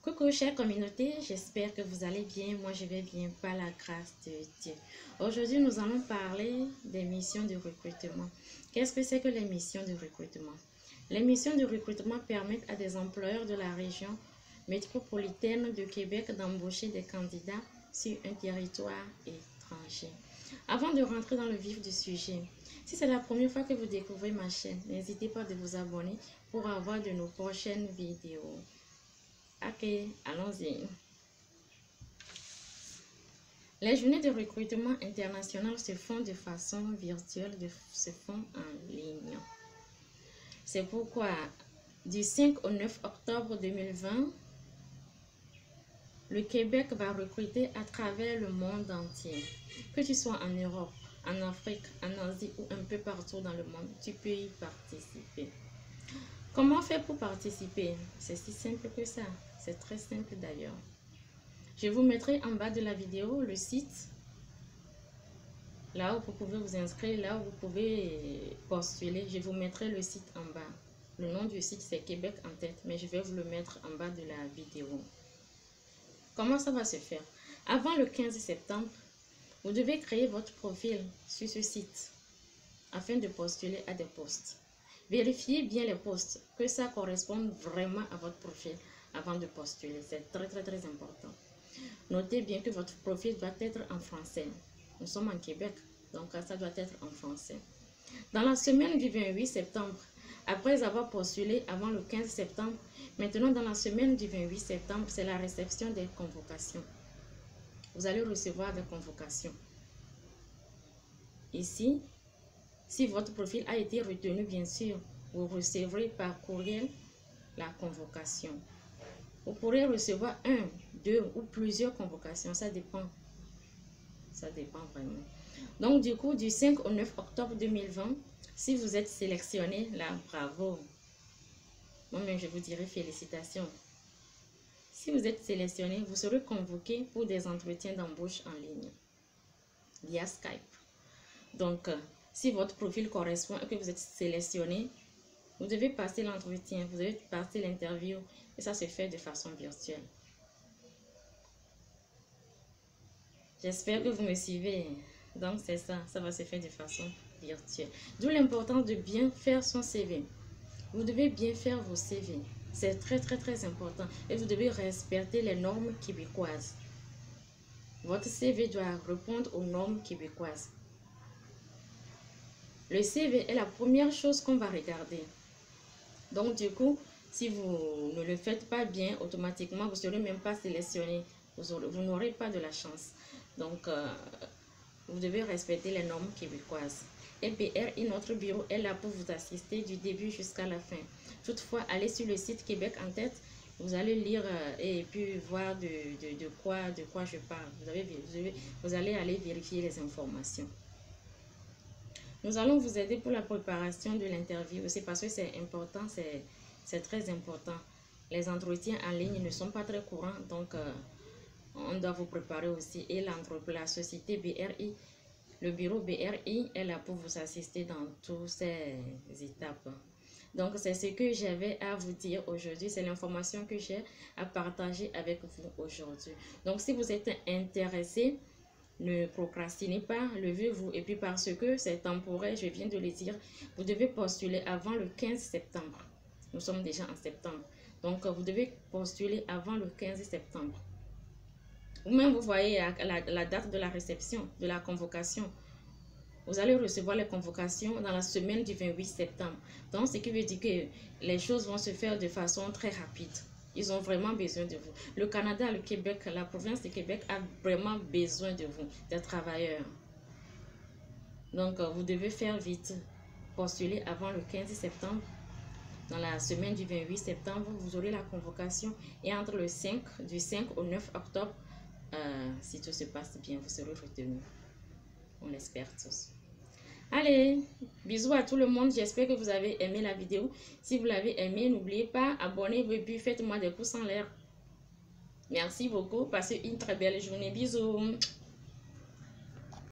Coucou chère communauté, j'espère que vous allez bien. Moi je vais bien par la grâce de Dieu. Aujourd'hui nous allons parler des missions de recrutement. Qu'est-ce que c'est que les missions de recrutement? Les missions de recrutement permettent à des employeurs de la région métropolitaine de Québec d'embaucher des candidats sur un territoire étranger. Avant de rentrer dans le vif du sujet, si c'est la première fois que vous découvrez ma chaîne, n'hésitez pas de vous abonner pour avoir de nos prochaines vidéos. Ok, allons-y. Les journées de recrutement international se font de façon virtuelle, se font en ligne. C'est pourquoi, du 5 au 9 octobre 2020, le Québec va recruter à travers le monde entier. Que tu sois en Europe, en Afrique, en Asie ou un peu partout dans le monde, tu peux y participer. Comment faire pour participer? C'est si simple que ça. C'est très simple d'ailleurs. Je vous mettrai en bas de la vidéo le site. Là où vous pouvez vous inscrire, là où vous pouvez postuler. Je vous mettrai le site en bas. Le nom du site c'est Québec en tête, mais je vais vous le mettre en bas de la vidéo. Comment ça va se faire? Avant le 15 septembre, vous devez créer votre profil sur ce site afin de postuler à des postes. Vérifiez bien les postes, que ça corresponde vraiment à votre profil avant de postuler. C'est très important. Notez bien que votre profil doit être en français. Nous sommes en Québec, donc ça doit être en français. Dans la semaine du 28 septembre, après avoir postulé avant le 15 septembre, maintenant dans la semaine du 28 septembre, c'est la réception des convocations. Vous allez recevoir des convocations. Ici, si votre profil a été retenu, bien sûr, vous recevrez par courriel la convocation. Vous pourrez recevoir 1, 2 ou plusieurs convocations, ça dépend. Ça dépend vraiment. Donc du coup, du 5 au 9 octobre 2020, si vous êtes sélectionné, là, bravo. Moi-même, je vous dirai félicitations. Si vous êtes sélectionné, vous serez convoqué pour des entretiens d'embauche en ligne via Skype. Donc, si votre profil correspond et que vous êtes sélectionné, vous devez passer l'entretien, vous devez passer l'interview et ça se fait de façon virtuelle. J'espère que vous me suivez. Donc c'est ça, ça va se faire de façon virtuelle. D'où l'importance de bien faire son CV. Vous devez bien faire vos CV. C'est très important. Et vous devez respecter les normes québécoises. Votre CV doit répondre aux normes québécoises. Le CV est la première chose qu'on va regarder. Donc du coup, si vous ne le faites pas bien, automatiquement, vous ne serez même pas sélectionné. Vous n'aurez pas de la chance. Donc, vous devez respecter les normes québécoises. Et BRI, notre bureau, est là pour vous assister du début jusqu'à la fin. Toutefois, allez sur le site Québec en tête. Vous allez lire et puis voir de quoi je parle. Vous allez aller vérifier les informations. Nous allons vous aider pour la préparation de l'interview aussi parce que c'est important, c'est très important. Les entretiens en ligne ne sont pas très courants, donc on doit vous préparer aussi. Et la société BRI, le bureau BRI est là pour vous assister dans toutes ces étapes. Donc c'est ce que j'avais à vous dire aujourd'hui, c'est l'information que j'ai à partager avec vous aujourd'hui. Donc si vous êtes intéressé, ne procrastinez pas, levez-vous. Et puis parce que c'est temporaire, je viens de le dire, vous devez postuler avant le 15 septembre. Nous sommes déjà en septembre. Donc vous devez postuler avant le 15 septembre. Ou même vous voyez la date de la réception, de la convocation. Vous allez recevoir les convocations dans la semaine du 28 septembre. Donc ce qui veut dire que les choses vont se faire de façon très rapide. Ils ont vraiment besoin de vous. Le Canada, le Québec, la province de Québec a vraiment besoin de vous, des travailleurs. Donc, vous devez faire vite. Postuler avant le 15 septembre. Dans la semaine du 28 septembre, vous aurez la convocation. Et entre du 5 au 9 octobre, si tout se passe bien, vous serez retenu. On l'espère tous. Allez, bisous à tout le monde. J'espère que vous avez aimé la vidéo. Si vous l'avez aimé, n'oubliez pas, abonnez-vous et puis faites-moi des pouces en l'air. Merci beaucoup. Passez une très belle journée. Bisous.